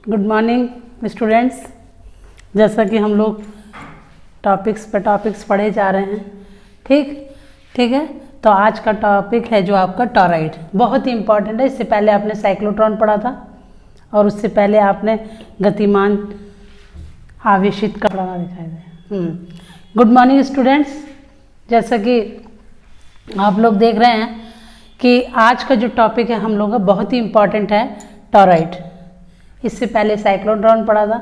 Good morning students. जैसा कि हम लोग टॉपिक्स पढ़े जा रहे हैं, ठीक है। तो आज का टॉपिक है जो आपका टॉरॉइड, बहुत ही इम्पॉर्टेंट है। इससे पहले आपने साइक्लोट्रॉन पढ़ा था और उससे पहले आपने गतिमान आवेशित का पढ़ा दिखाई दे। Good morning students. जैसा कि आप लोग देख रहे हैं कि आज का जो टॉपिक है हम लोग का बहुत ही इम्पॉर्टेंट है, टॉरॉइड। इससे पहले साइक्लोट्रॉन पढ़ा था।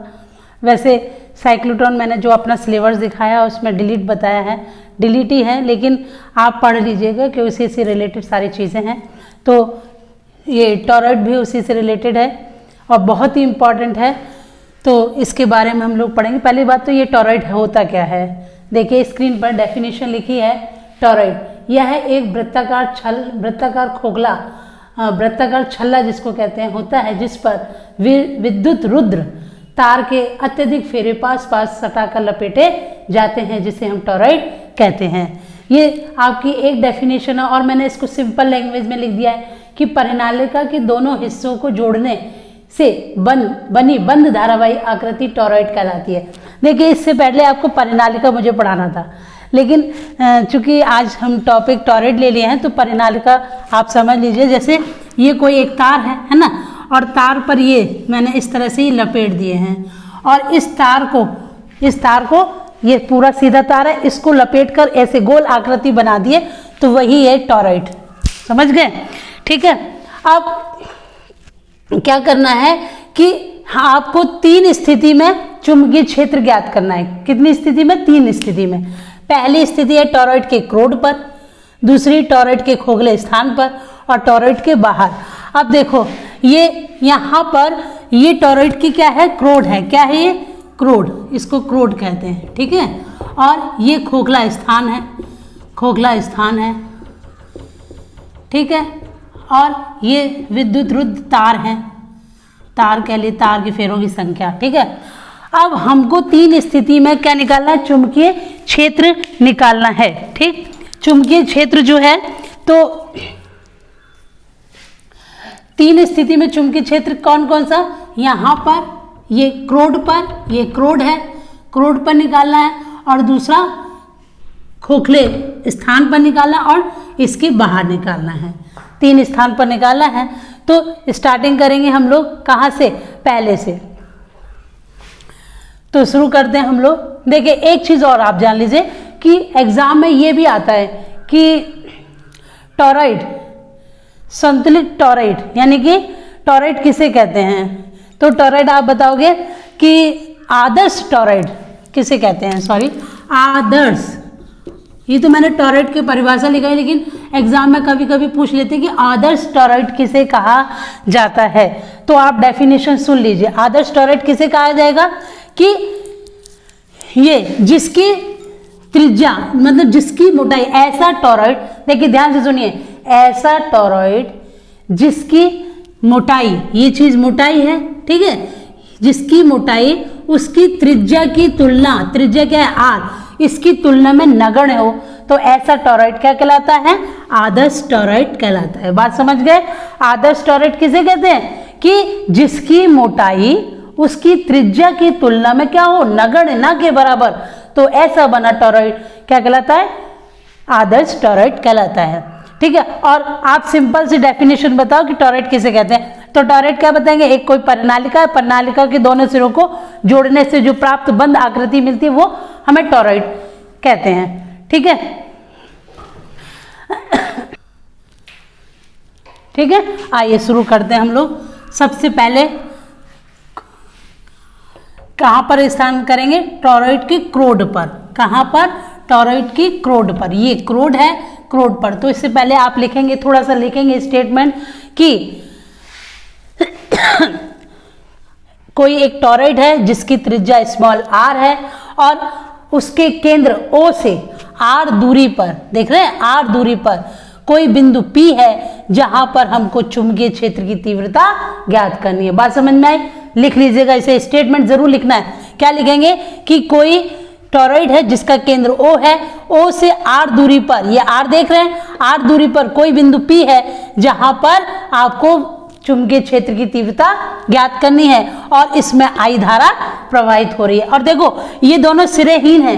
वैसे साइक्लोट्रॉन मैंने जो अपना सिलेबस दिखाया उसमें डिलीट बताया है, डिलीट ही है, लेकिन आप पढ़ लीजिएगा कि उसी से रिलेटेड सारी चीज़ें हैं। तो ये टॉरॉइड भी उसी से रिलेटेड है और बहुत ही इम्पॉर्टेंट है। तो इसके बारे में हम लोग पढ़ेंगे। पहली बात तो ये टॉरॉइड होता क्या है, देखिए स्क्रीन पर डेफिनेशन लिखी है। टॉरॉइड यह है एक वृत्ताकार खोखला वृत्ताकार छल्ला जिसको कहते हैं होता है, जिस पर विद्युत रुद्र तार के अत्यधिक फेरे पास सटाकर लपेटे जाते हैं, जिसे हम टॉरॉइड कहते हैं। ये आपकी एक डेफिनेशन है और मैंने इसको सिंपल लैंग्वेज में लिख दिया है कि परिनालिका के दोनों हिस्सों को जोड़ने से बनी बंद धारावाही आकृति टॉरॉइड कहलाती है। देखिए इससे पहले आपको परिनालिका मुझे पढ़ाना था, लेकिन चूंकि आज हम टॉपिक टॉरॉइड ले लिए हैं तो परिनालिका आप समझ लीजिए। जैसे ये कोई एक तार है ना, और तार पर ये मैंने इस तरह से ही लपेट दिए हैं और इस तार को ये पूरा सीधा तार है, इसको लपेट कर ऐसे गोल आकृति बना दिए तो वही है टॉरॉइड। समझ गए? ठीक है। अब क्या करना है कि आपको 3 स्थिति में चुंबकीय क्षेत्र ज्ञात करना है। कितनी स्थिति में? 3 स्थिति में। पहली स्थिति है टॉरॉइड के क्रोड पर, दूसरी टॉरॉइड के खोखले स्थान पर और टॉरॉइड के बाहर। अब देखो ये यहाँ पर ये टॉरॉइड की क्या है? क्रोड है। क्या है ये? क्रोड, इसको क्रोड कहते हैं, ठीक है। और ये खोखला स्थान है, ठीक है। और ये विद्युत रुद्र तार है, तार कह लिए, तार के फेरों की संख्या, ठीक है। अब हमको 3 स्थिति में क्या निकालना है? चुंबकीय क्षेत्र निकालना है, ठीक। चुंबकीय क्षेत्र जो है तो 3 स्थिति में चुंबकीय क्षेत्र कौन कौन सा? यहाँ पर ये क्रोड पर, ये क्रोड है, क्रोड पर निकालना है, और दूसरा खोखले स्थान पर निकालना और इसके बाहर निकालना है। 3 स्थान पर निकालना है। तो स्टार्टिंग करेंगे हम लोग कहाँ से? पहले से। तो शुरू करते हैं हम लोग। देखिए एक चीज़ और आप जान लीजिए कि एग्जाम में ये भी आता है कि टॉरॉइड, संतुलित टॉरॉइड, यानी कि टॉरॉइड किसे कहते हैं? तो टॉरॉइड आप बताओगे कि आदर्श टॉरॉइड किसे कहते हैं? सॉरी, आदर्श। ये तो मैंने टॉरॉइड की परिभाषा लिखा है, लेकिन एग्जाम में कभी कभी पूछ लेते हैं कि आदर्श टॉरॉइड किसे कहा जाता है। तो आप डेफिनेशन सुन लीजिए। आदर्श टॉरॉइड किसे कहा जाएगा कि ये जिसकी त्रिज्या मतलब जिसकी मोटाई, ऐसा टॉरॉइड, देखिए ध्यान से सुनिए, ऐसा टॉरॉइड जिसकी मोटाई, ये चीज मोटाई है, ठीक है, जिसकी मोटाई उसकी त्रिज्या की तुलना, त्रिज्या क्या है? आर, इसकी तुलना में नगण्य हो, तो ऐसा टॉरॉइड क्या कहलाता है? आदर्श टॉरॉइड कहलाता है। बात समझ गए? आदर्श टॉरॉइड किसे कहते हैं? कि जिसकी मोटाई उसकी त्रिज्या की तुलना में क्या हो? नगण्य, ना के बराबर। तो ऐसा बना टॉरॉइड क्या कहलाता है? आदर्श टॉरॉइड कहलाता है, ठीक है। और आप सिंपल सी डेफिनेशन बताओ कि टॉरॉइड किसे कहते हैं। तो टॉरॉइड क्या बताएंगे? एक कोई परिनालिका है, परिनालिका के दोनों सिरों को जोड़ने से जो प्राप्त बंद आकृति मिलती है वो हमें टॉरॉइड कहते हैं, ठीक है। ठीक है, आइए शुरू करते हैं हम लोग। सबसे पहले कहाँ पर स्थान करेंगे? टॉरॉइड के क्रोड पर। कहाँ पर? टॉरॉइड की क्रोड पर। ये क्रोड है, क्रोड पर। तो इससे पहले आप लिखेंगे, थोड़ा सा लिखेंगे स्टेटमेंट कि कोई एक टॉरॉइड है जिसकी त्रिज्या स्मॉल r है और उसके केंद्र O से r दूरी पर, देख रहे हैं, r दूरी पर कोई बिंदु P है जहां पर हमको चुंबकीय क्षेत्र की तीव्रता ज्ञात करनी है। बात समझ में आई? लिख लीजिएगा, इसे स्टेटमेंट जरूर लिखना है। क्या लिखेंगे? कि कोई टॉरॉइड है जिसका केंद्र O है, O से R दूरी पर, ये R देख रहे हैं, R दूरी पर कोई बिंदु P है जहां पर आपको चुंबकीय क्षेत्र की तीव्रता ज्ञात करनी है और इसमें I धारा प्रवाहित हो रही है। और देखो ये दोनों सिरेहीन है,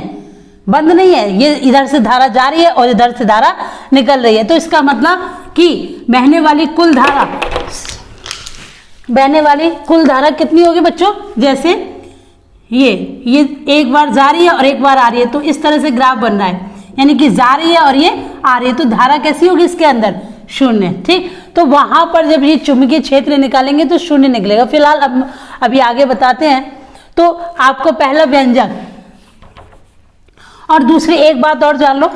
बंद नहीं है, ये इधर से धारा जा रही है और इधर से धारा निकल रही है। तो इसका मतलब कि बहने वाली कुल धारा कितनी होगी बच्चों, जैसे ये एक बार जा रही है और एक बार आ रही है, तो इस तरह से ग्राफ बन रहा है, यानी कि जा रही है और ये आ रही है, तो धारा कैसी होगी इसके अंदर, शून्य। ठीक, तो वहां पर जब ये चुंबकीय क्षेत्र निकालेंगे तो शून्य निकलेगा। फिलहाल अभी आगे बताते हैं। तो आपको पहला व्यंजक और दूसरी एक बात और जान लो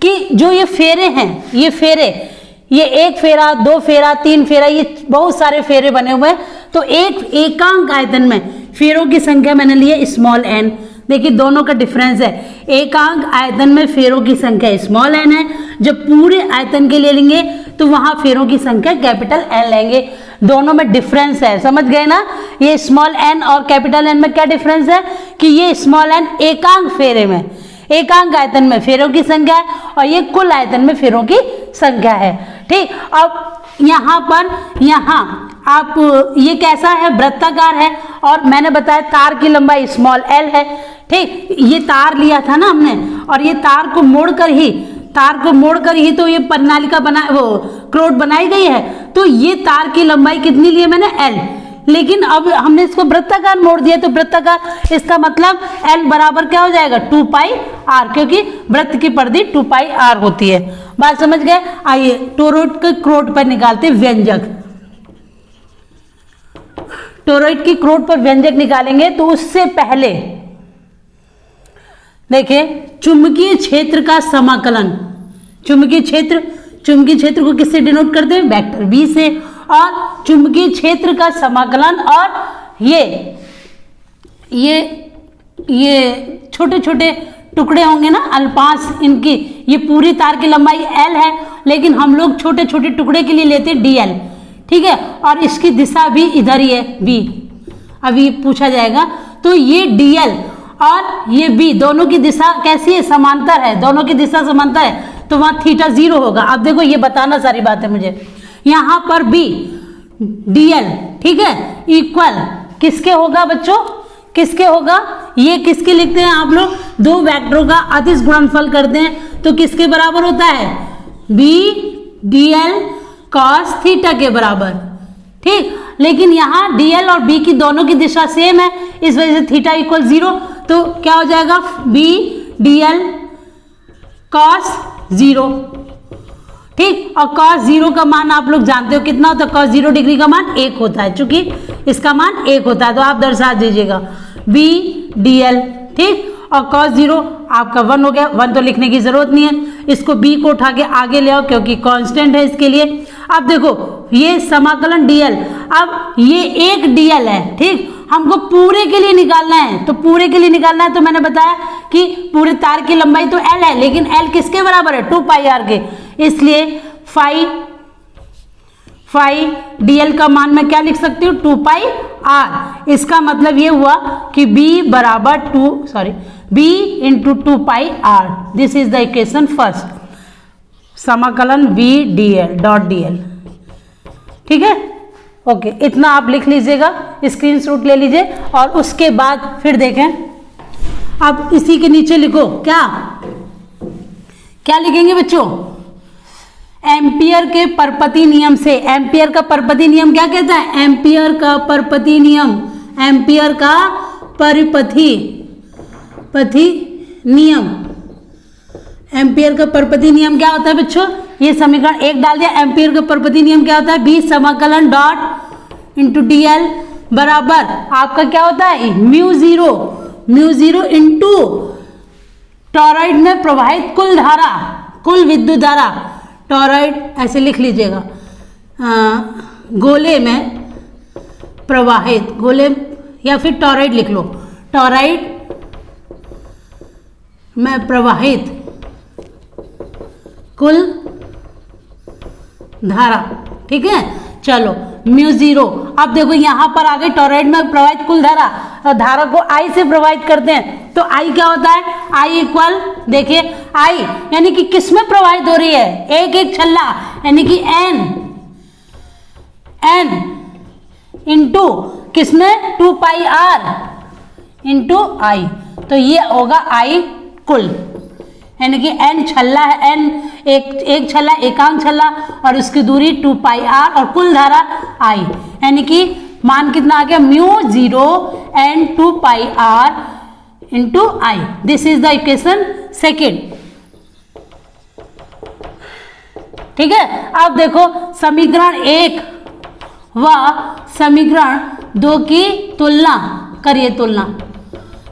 कि जो ये फेरे हैं, ये फेरे, ये एक फेरा, दो फेरा, तीन फेरा, ये बहुत सारे फेरे बने हुए हैं। तो एक एकांक आयतन में फेरों की संख्या मैंने ली है स्मॉल एन। देखिए दोनों का डिफरेंस है, एकांक आयतन में फेरों की संख्या स्मॉल एन है, जब पूरे आयतन के लिए लेंगे तो वहां फेरों की संख्या कैपिटल एन लेंगे। दोनों में डिफरेंस है, समझ गए ना। ये स्मॉल एन और कैपिटल एन में क्या डिफरेंस है कि ये स्मॉल एन एकांक फेरे में, एकांक आयतन में फेरों की संख्या है और ये कुल आयतन में फेरों की संख्या है। ठीक, अब यहाँ पर आप ये कैसा है, वृत्ताकार है और मैंने बताया तार की लंबाई स्मॉल एल है। ठीक, ये तार लिया था ना हमने और ये तार को मोड़कर ही तो ये परिनालिका क्रोड बनाई गई है। तो ये तार की लंबाई कितनी ली है मैंने, एल, लेकिन अब हमने इसको वृत्ताकार मोड़ दिया, तो वृत्ताकार, इसका मतलब L बराबर क्या हो जाएगा, 2 पाई R, क्योंकि वृत्त की परिधि 2 पाई R होती है। बात समझ गए। आइए टोरॉइड के क्रोड पर निकालते व्यंजक। टोरॉइड की क्रोड पर व्यंजक निकालेंगे तो उससे पहले देखिए चुंबकीय क्षेत्र का समाकलन, चुंबकीय क्षेत्र को किससे डिनोट करते हैं, वेक्टर V से, और चुंबकीय क्षेत्र का समाकलन और ये छोटे छोटे टुकड़े होंगे ना अल्पांश इनकी, ये पूरी तार की लंबाई L है, लेकिन हम लोग छोटे छोटे टुकड़े के लिए लेते हैं DL। ठीक है, और इसकी दिशा भी इधर ही है B, अभी पूछा जाएगा। तो ये DL और ये B दोनों की दिशा कैसी है, समांतर है, दोनों की दिशा समांतर है, तो वहां थीटा 0 होगा। अब देखो ये बताना सारी बात है मुझे, यहां पर B DL, ठीक है, इक्वल किसके होगा बच्चों, किसके होगा, ये किसके लिखते हैं आप लोग, दो वेक्टरों का अदिश गुणनफल करते हैं तो किसके बराबर होता है, B DL cos थीटा के बराबर। ठीक, लेकिन यहाँ DL और B की दोनों की दिशा सेम है, इस वजह से थीटा इक्वल 0, तो क्या हो जाएगा B DL cos 0। ठीक, और cos 0 का मान आप लोग जानते हो कितना होता है, cos 0 डिग्री का मान 1 होता है, चूंकि इसका मान 1 होता है तो आप दर्शा दीजिएगा B DL। ठीक, और cos 0 आपका 1 हो गया, 1 तो लिखने की जरूरत नहीं है, इसको B को उठा के आगे ले आओ क्योंकि कांस्टेंट है इसके लिए। अब देखो ये समाकलन DL, अब ये एक DL है, ठीक, हमको पूरे के लिए निकालना है, तो पूरे के लिए निकालना है तो मैंने बताया कि पूरे तार की लंबाई तो L है, लेकिन L किसके बराबर है, 2 पाई R के, इसलिए फाई DL का मान मैं क्या लिख सकती हूँ, 2 पाई R। इसका मतलब ये हुआ कि B बराबर B into 2 pi R, this is the equation first, समाकलन B DL डॉट DL। ठीक है, ओके, इतना आप लिख लीजिएगा, स्क्रीनशॉट ले लीजिए, और उसके बाद फिर देखें। अब इसी के नीचे लिखो, क्या लिखेंगे बच्चों, एम्पियर के परपति नियम से। एम्पियर का परपति नियम क्या कहता है, एम्पियर का परपति नियम, एम्पियर का परिपथी नियम, एम्पियर का परपति नियम क्या होता है बच्चों, ये समीकरण 1 डाल दिया। एम्पियर का परपति नियम क्या होता है, B समाकलन डॉट इंटू DL बराबर आपका क्या होता है, म्यू जीरो इंटू टॉरॉइड में प्रवाहित कुल धारा, कुल विद्युत धारा, टॉरॉइड ऐसे लिख लीजिएगा, गोले में प्रवाहित, गोले या फिर टॉरॉइड लिख लो, टॉरॉइड में प्रवाहित कुल धारा। ठीक है, चलो म्यू 0। अब देखो यहां पर आगे टॉरॉइड में प्रवाहित कुल धारा, और धारा को I से प्रवाहित करते हैं तो I क्या होता है, I इक्वल, देखिए I यानी कि किस में प्रवाहित हो रही है, एक छल्ला, यानी कि N इंटू किसमें 2 पाई आर इंटू आई, तो ये होगा आई कुल, यानी कि n छल्ला है, n एक छल्ला एकांक छल्ला और उसकी दूरी 2 पाई आर और कुल धारा I, यानी कि मान कितना आ गया mu 0 n 2 pi R into I. This is the equation second. ठीक है, अब देखो समीकरण 1 व समीकरण 2 की तुलना करिए। तुलना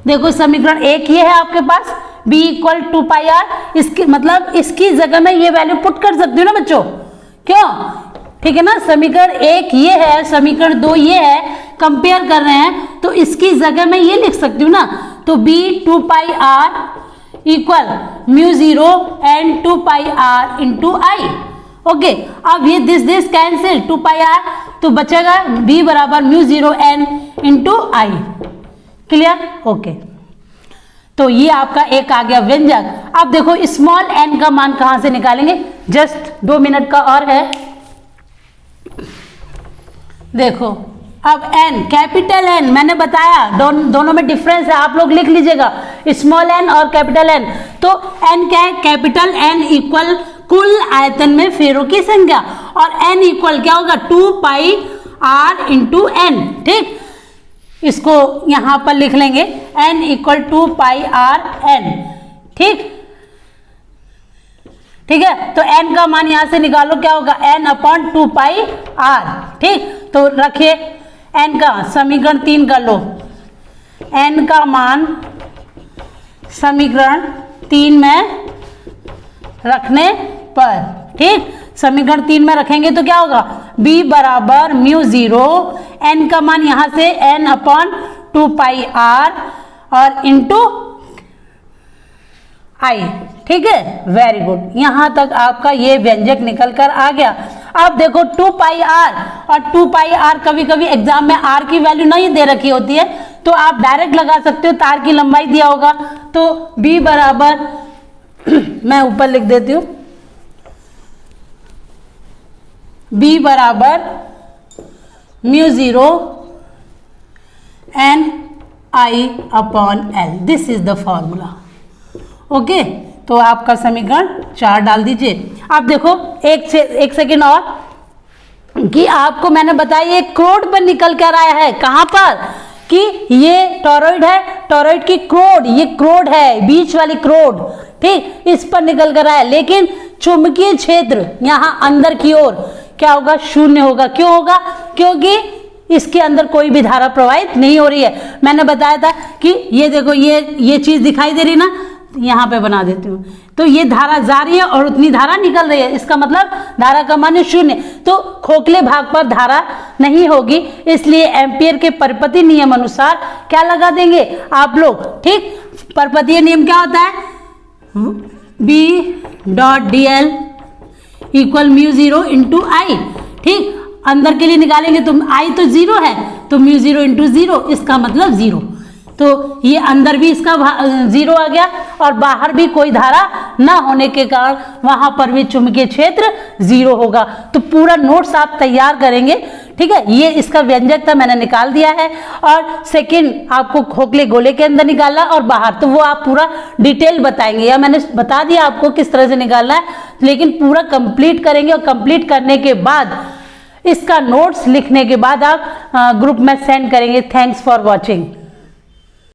देखो, समीकरण 1 ये है आपके पास b इक्वल 2 पाई आर, इसकी मतलब इसकी जगह में ये वैल्यू पुट कर सकती हूँ ना बच्चों, क्यों? ठीक है ना, समीकरण 1 ये है, समीकरण 2 ये है, कंपेयर कर रहे हैं तो इसकी जगह में ये लिख सकती हूँ ना, तो b 2 pi R equal mu 0 and 2 pi R into I. Okay, अब ये दिस कैंसिल 2 पाई आर, तो बचेगा b बराबर म्यू 0 एन इंटू आई। क्लियर? ओके, तो ये आपका एक आ गया व्यंजक। अब देखो स्मॉल n का मान कहां से निकालेंगे, जस्ट 2 मिनट का और है। देखो अब n, कैपिटल N मैंने बताया दोनों में डिफरेंस है, आप लोग लिख लीजिएगा स्मॉल n और कैपिटल N। तो n क्या है, कैपिटल N इक्वल कुल आयतन में फेरों की संख्या, और n इक्वल क्या होगा 2 पाई r इंटू n। ठीक, इसको यहां पर लिख लेंगे n इक्वल 2 पाई r n। ठीक, ठीक है, तो n का मान यहां से निकालो, क्या होगा n अपॉन 2 पाई r। ठीक, तो रखिए n का समीकरण 3 कर लो, n का मान समीकरण 3 में रखने पर, ठीक, समीकरण 3 में रखेंगे तो क्या होगा b बराबर म्यू 0, n का मान यहां से n अपॉन 2 पाई r और इंटू आई। ठीक है, वेरी गुड, यहां तक आपका ये व्यंजक निकल कर आ गया। अब देखो 2 पाई आर और 2 पाई आर, कभी कभी एग्जाम में आर की वैल्यू नहीं दे रखी होती है तो आप डायरेक्ट लगा सकते हो, तार की लंबाई दिया होगा, तो b बराबर मैं ऊपर लिख देती हूं, b बराबर mu 0 N I upon L. This is the formula. Okay, तो आपका समीकरण 4 डाल दीजिए। आप देखो एक सेकेंड और, कि आपको मैंने बताया ये क्रोड पर निकल कर आया है, कहां पर, कि ये टोरॉइड है, टोरॉइड की क्रोड, ये क्रोड है, बीच वाली क्रोड, ठीक, इस पर निकल कर आया, लेकिन चुंबकीय क्षेत्र यहां अंदर की ओर क्या होगा, शून्य होगा। क्यों होगा, क्योंकि इसके अंदर कोई भी धारा प्रवाहित नहीं हो रही है। मैंने बताया था कि ये देखो, ये चीज दिखाई दे रही ना, यहाँ पे बना देती हूँ, तो ये धारा जा रही है और उतनी धारा निकल रही है, इसका मतलब धारा का मान शून्य, तो खोखले भाग पर धारा नहीं होगी, इसलिए एम्पियर के परपति नियम अनुसार क्या लगा देंगे आप लोग। ठीक, परपतीय नियम क्या होता है, b dot D L equal mu 0 into I. ठीक, अंदर के लिए निकालेंगे तो आई तो 0 है, तो म्यू 0 इंटू 0, इसका मतलब 0, तो ये अंदर भी इसका 0 आ गया और बाहर भी कोई धारा ना होने के कारण वहां पर भी चुंबकीय क्षेत्र 0 होगा। तो पूरा नोट्स आप तैयार करेंगे। ठीक है, ये इसका व्यंजक था, मैंने निकाल दिया है, और सेकंड आपको खोखले गोले के अंदर निकालना और बाहर, तो वो आप पूरा डिटेल बताएंगे, या मैंने बता दिया आपको किस तरह से निकालना है, लेकिन पूरा कंप्लीट करेंगे, और कंप्लीट करने के बाद इसका नोट्स लिखने के बाद आप ग्रुप में सेंड करेंगे। Thanks for watching.